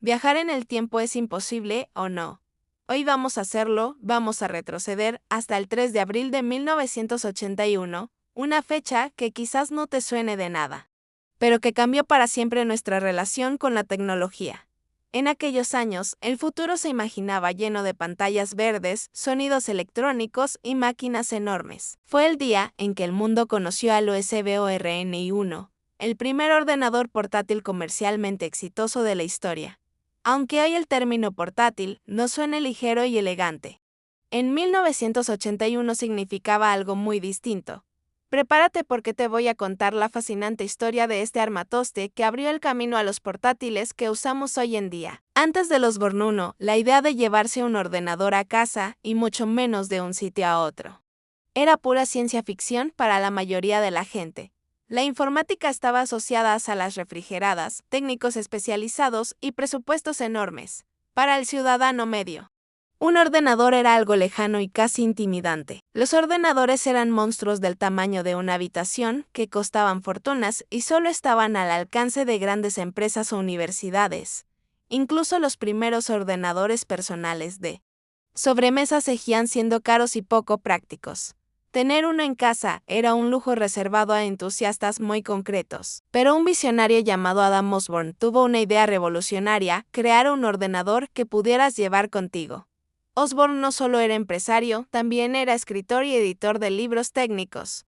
¿Viajar en el tiempo es imposible o no? Hoy vamos a hacerlo, vamos a retroceder hasta el 3 de abril de 1981, una fecha que quizás no te suene de nada, pero que cambió para siempre nuestra relación con la tecnología. En aquellos años, el futuro se imaginaba lleno de pantallas verdes, sonidos electrónicos y máquinas enormes. Fue el día en que el mundo conoció al OSBORN-1, el primer ordenador portátil comercialmente exitoso de la historia. Aunque hoy el término portátil no suene ligero y elegante. En 1981 significaba algo muy distinto. Prepárate porque te voy a contar la fascinante historia de este armatoste que abrió el camino a los portátiles que usamos hoy en día. Antes de los Born 1, la idea de llevarse un ordenador a casa y mucho menos de un sitio a otro era pura ciencia ficción para la mayoría de la gente. La informática estaba asociada a salas refrigeradas, técnicos especializados y presupuestos enormes. Para el ciudadano medio, un ordenador era algo lejano y casi intimidante. Los ordenadores eran monstruos del tamaño de una habitación que costaban fortunas y solo estaban al alcance de grandes empresas o universidades. Incluso los primeros ordenadores personales de sobremesa seguían siendo caros y poco prácticos. Tener uno en casa era un lujo reservado a entusiastas muy concretos. Pero un visionario llamado Adam Osborne tuvo una idea revolucionaria: crear un ordenador que pudieras llevar contigo. Osborne no solo era empresario, también era escritor y editor de libros técnicos.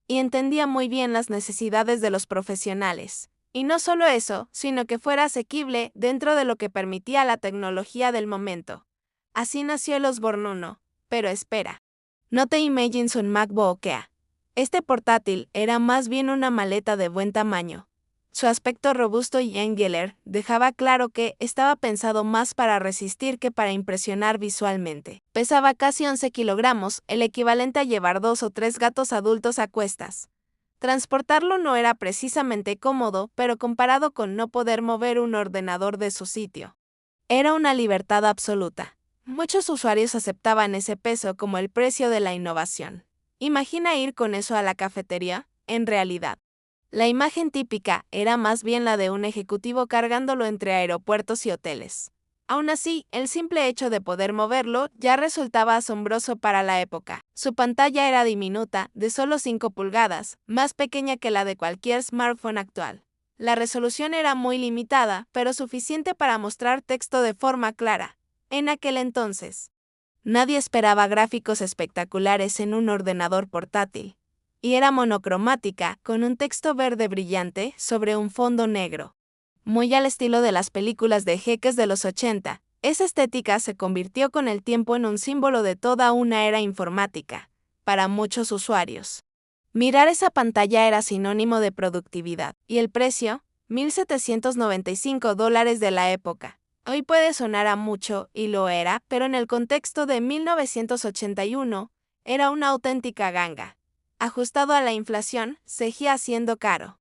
Y entendía muy bien las necesidades de los profesionales. Y no solo eso, sino que fuera asequible dentro de lo que permitía la tecnología del momento. Así nació el Osborne 1. Pero espera. No te imagines un MacBook Air. Este portátil era más bien una maleta de buen tamaño. Su aspecto robusto y angular dejaba claro que estaba pensado más para resistir que para impresionar visualmente. Pesaba casi 11 kilogramos, el equivalente a llevar 2 o 3 gatos adultos a cuestas. Transportarlo no era precisamente cómodo, pero comparado con no poder mover un ordenador de su sitio, era una libertad absoluta. Muchos usuarios aceptaban ese peso como el precio de la innovación. Imagina ir con eso a la cafetería. En realidad, la imagen típica era más bien la de un ejecutivo cargándolo entre aeropuertos y hoteles. Aún así, el simple hecho de poder moverlo ya resultaba asombroso para la época. Su pantalla era diminuta, de solo 5 pulgadas, más pequeña que la de cualquier smartphone actual. La resolución era muy limitada, pero suficiente para mostrar texto de forma clara. En aquel entonces, nadie esperaba gráficos espectaculares en un ordenador portátil, y era monocromática, con un texto verde brillante sobre un fondo negro. Muy al estilo de las películas de jeques de los 80, esa estética se convirtió con el tiempo en un símbolo de toda una era informática, para muchos usuarios. Mirar esa pantalla era sinónimo de productividad, y el precio, $1,795 de la época. Hoy puede sonar a mucho, y lo era, pero en el contexto de 1981, era una auténtica ganga. Ajustado a la inflación, seguía siendo caro,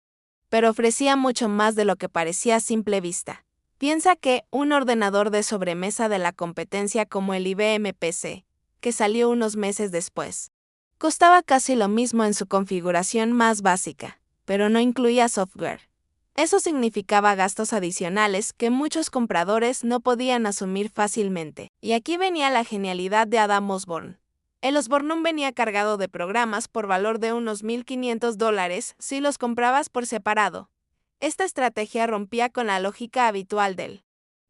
pero ofrecía mucho más de lo que parecía a simple vista. Piensa que un ordenador de sobremesa de la competencia como el IBM PC, que salió unos meses después, costaba casi lo mismo en su configuración más básica, pero no incluía software. Eso significaba gastos adicionales que muchos compradores no podían asumir fácilmente. Y aquí venía la genialidad de Adam Osborne. El Osborne venía cargado de programas por valor de unos $1,500 si los comprabas por separado. Esta estrategia rompía con la lógica habitual del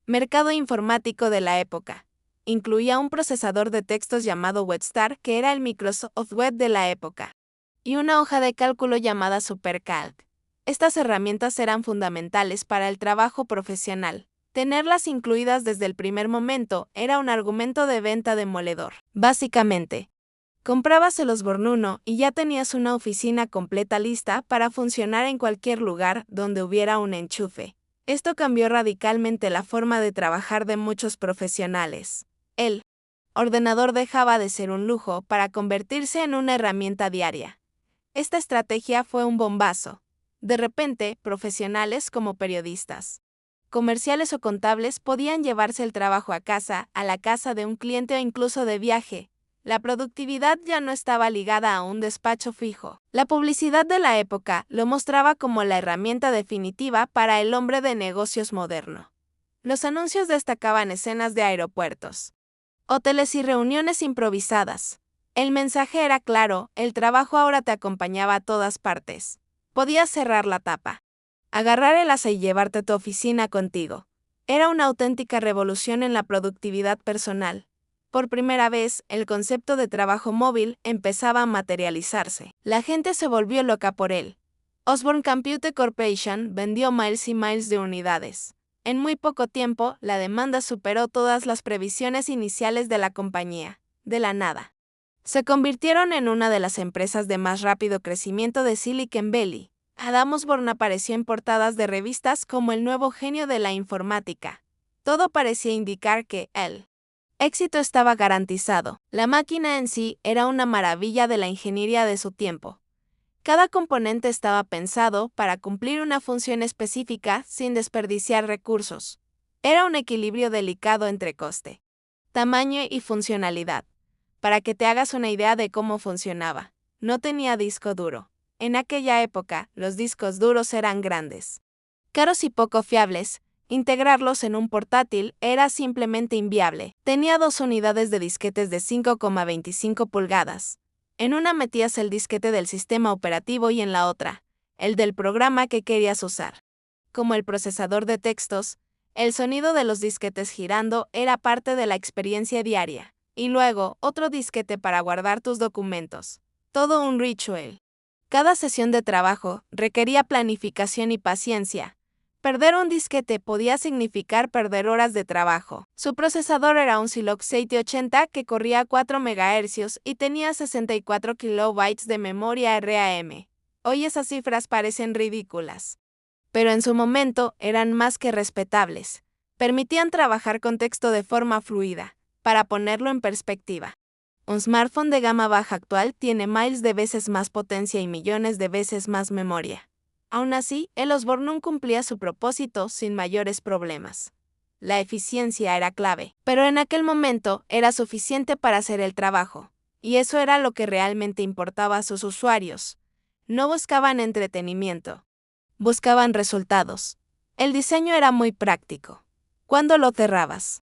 mercado informático de la época. Incluía un procesador de textos llamado WebStar, que era el Microsoft Word de la época, y una hoja de cálculo llamada SuperCalc. Estas herramientas eran fundamentales para el trabajo profesional. Tenerlas incluidas desde el primer momento era un argumento de venta demoledor. Básicamente, comprabas el Osborne 1 y ya tenías una oficina completa lista para funcionar en cualquier lugar donde hubiera un enchufe. Esto cambió radicalmente la forma de trabajar de muchos profesionales. El ordenador dejaba de ser un lujo para convertirse en una herramienta diaria. Esta estrategia fue un bombazo. De repente, profesionales como periodistas, comerciales o contables podían llevarse el trabajo a casa, a la casa de un cliente o incluso de viaje. La productividad ya no estaba ligada a un despacho fijo. La publicidad de la época lo mostraba como la herramienta definitiva para el hombre de negocios moderno. Los anuncios destacaban escenas de aeropuertos, hoteles y reuniones improvisadas. El mensaje era claro, el trabajo ahora te acompañaba a todas partes. Podías cerrar la tapa, agarrar el asa y llevarte a tu oficina contigo. Era una auténtica revolución en la productividad personal. Por primera vez, el concepto de trabajo móvil empezaba a materializarse. La gente se volvió loca por él. Osborne Computer Corporation vendió miles y miles de unidades. En muy poco tiempo, la demanda superó todas las previsiones iniciales de la compañía. De la nada, se convirtieron en una de las empresas de más rápido crecimiento de Silicon Valley. Adam Osborne apareció en portadas de revistas como el nuevo genio de la informática. Todo parecía indicar que el éxito estaba garantizado. La máquina en sí era una maravilla de la ingeniería de su tiempo. Cada componente estaba pensado para cumplir una función específica sin desperdiciar recursos. Era un equilibrio delicado entre coste, tamaño y funcionalidad. Para que te hagas una idea de cómo funcionaba, no tenía disco duro. En aquella época, los discos duros eran grandes, caros y poco fiables. Integrarlos en un portátil era simplemente inviable. Tenía 2 unidades de disquetes de 5,25 pulgadas. En una metías el disquete del sistema operativo y en la otra, el del programa que querías usar. Como el procesador de textos, el sonido de los disquetes girando era parte de la experiencia diaria. Y luego, otro disquete para guardar tus documentos. Todo un ritual. Cada sesión de trabajo requería planificación y paciencia. Perder un disquete podía significar perder horas de trabajo. Su procesador era un Zilog 780 que corría a 4 MHz y tenía 64 KB de memoria RAM. Hoy esas cifras parecen ridículas, pero en su momento eran más que respetables. Permitían trabajar con texto de forma fluida. Para ponerlo en perspectiva, un smartphone de gama baja actual tiene miles de veces más potencia y millones de veces más memoria. Aún así, el Osborne cumplía su propósito sin mayores problemas. La eficiencia era clave, pero en aquel momento era suficiente para hacer el trabajo, y eso era lo que realmente importaba a sus usuarios. No buscaban entretenimiento, buscaban resultados. El diseño era muy práctico. Cuando lo cerrabas,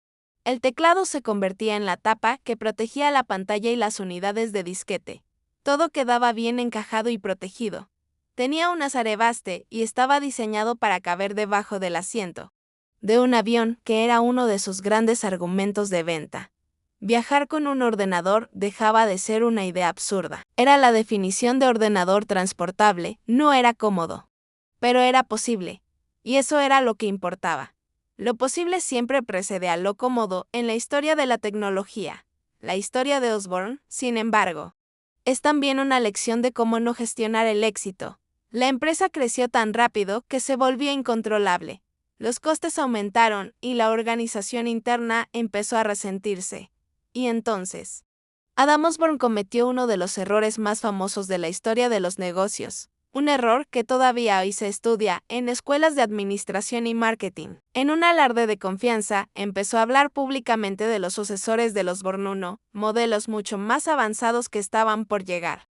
el teclado se convertía en la tapa que protegía la pantalla y las unidades de disquete. Todo quedaba bien encajado y protegido. Tenía un azarebaste y estaba diseñado para caber debajo del asiento de un avión, que era uno de sus grandes argumentos de venta. Viajar con un ordenador dejaba de ser una idea absurda. Era la definición de ordenador transportable, no era cómodo, pero era posible, y eso era lo que importaba. Lo posible siempre precede a lo cómodo en la historia de la tecnología. La historia de Osborne, sin embargo, es también una lección de cómo no gestionar el éxito. La empresa creció tan rápido que se volvió incontrolable. Los costes aumentaron y la organización interna empezó a resentirse. Y entonces, Adam Osborne cometió uno de los errores más famosos de la historia de los negocios. Un error que todavía hoy se estudia en escuelas de administración y marketing. En un alarde de confianza, empezó a hablar públicamente de los sucesores de los Osborne 1, modelos mucho más avanzados que estaban por llegar,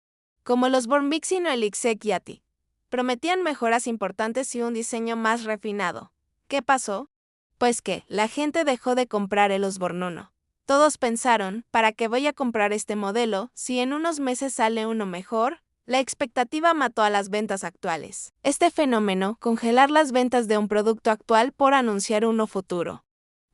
como los Osborne Vixen o el XC Yeti. Prometían mejoras importantes y un diseño más refinado. ¿Qué pasó? Pues que la gente dejó de comprar el Osborne 1. Todos pensaron, ¿para qué voy a comprar este modelo si en unos meses sale uno mejor? La expectativa mató a las ventas actuales. Este fenómeno, congelar las ventas de un producto actual por anunciar uno futuro,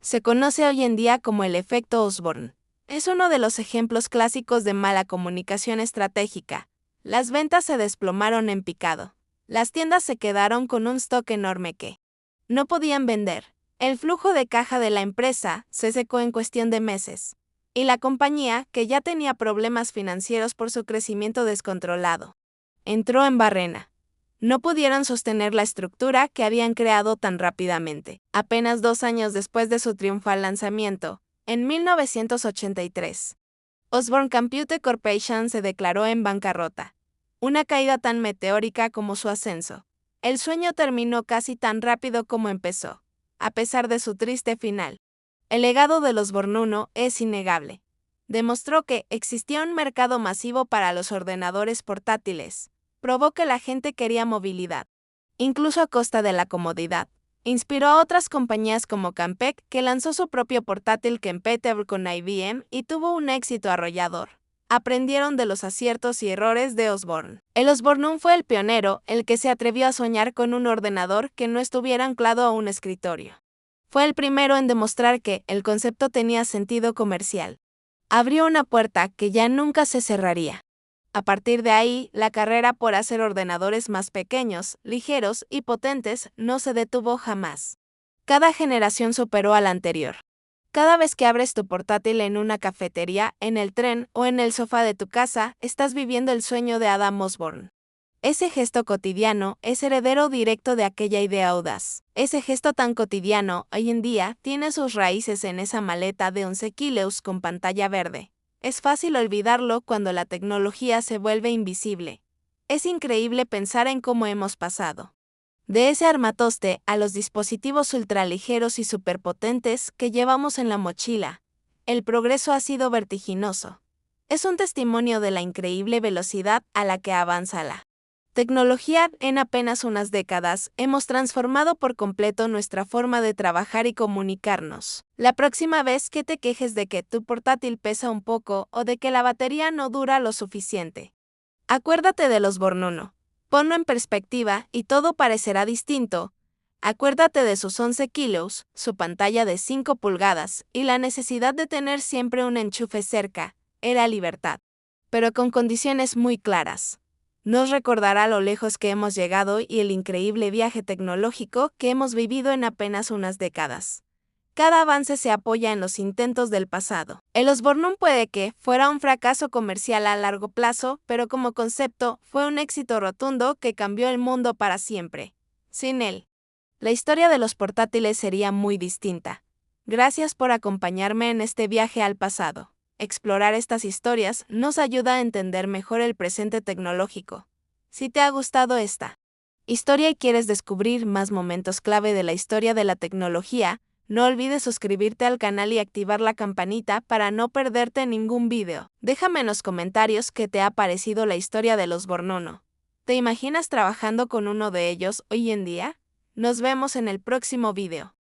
se conoce hoy en día como el efecto Osborne. Es uno de los ejemplos clásicos de mala comunicación estratégica. Las ventas se desplomaron en picado. Las tiendas se quedaron con un stock enorme que no podían vender. El flujo de caja de la empresa se secó en cuestión de meses. Y la compañía, que ya tenía problemas financieros por su crecimiento descontrolado, entró en barrena. No pudieron sostener la estructura que habían creado tan rápidamente. Apenas 2 años después de su triunfal lanzamiento, en 1983, Osborne Computer Corporation se declaró en bancarrota. Una caída tan meteórica como su ascenso. El sueño terminó casi tan rápido como empezó, a pesar de su triste final. El legado de los Osborne 1 es innegable. Demostró que existía un mercado masivo para los ordenadores portátiles. Probó que la gente quería movilidad, incluso a costa de la comodidad. Inspiró a otras compañías como Compaq, que lanzó su propio portátil compatible con IBM y tuvo un éxito arrollador. Aprendieron de los aciertos y errores de Osborne. El Osborne fue el pionero, el que se atrevió a soñar con un ordenador que no estuviera anclado a un escritorio. Fue el primero en demostrar que el concepto tenía sentido comercial. Abrió una puerta que ya nunca se cerraría. A partir de ahí, la carrera por hacer ordenadores más pequeños, ligeros y potentes no se detuvo jamás. Cada generación superó a la anterior. Cada vez que abres tu portátil en una cafetería, en el tren o en el sofá de tu casa, estás viviendo el sueño de Adam Osborne. Ese gesto cotidiano es heredero directo de aquella idea audaz. Ese gesto tan cotidiano, hoy en día, tiene sus raíces en esa maleta de 11 kilos con pantalla verde. Es fácil olvidarlo cuando la tecnología se vuelve invisible. Es increíble pensar en cómo hemos pasado de ese armatoste a los dispositivos ultraligeros y superpotentes que llevamos en la mochila. El progreso ha sido vertiginoso. Es un testimonio de la increíble velocidad a la que avanza la tecnología. En apenas unas décadas, hemos transformado por completo nuestra forma de trabajar y comunicarnos. La próxima vez que te quejes de que tu portátil pesa un poco o de que la batería no dura lo suficiente, acuérdate de los Osborne 1. Ponlo en perspectiva y todo parecerá distinto. Acuérdate de sus 11 kilos, su pantalla de 5 pulgadas y la necesidad de tener siempre un enchufe cerca. Era libertad, pero con condiciones muy claras. Nos recordará lo lejos que hemos llegado y el increíble viaje tecnológico que hemos vivido en apenas unas décadas. Cada avance se apoya en los intentos del pasado. El Osborne puede que fuera un fracaso comercial a largo plazo, pero como concepto fue un éxito rotundo que cambió el mundo para siempre. Sin él, la historia de los portátiles sería muy distinta. Gracias por acompañarme en este viaje al pasado. Explorar estas historias nos ayuda a entender mejor el presente tecnológico. Si te ha gustado esta historia y quieres descubrir más momentos clave de la historia de la tecnología, no olvides suscribirte al canal y activar la campanita para no perderte ningún video. Déjame en los comentarios qué te ha parecido la historia de los Osborne 1. ¿Te imaginas trabajando con uno de ellos hoy en día? Nos vemos en el próximo video.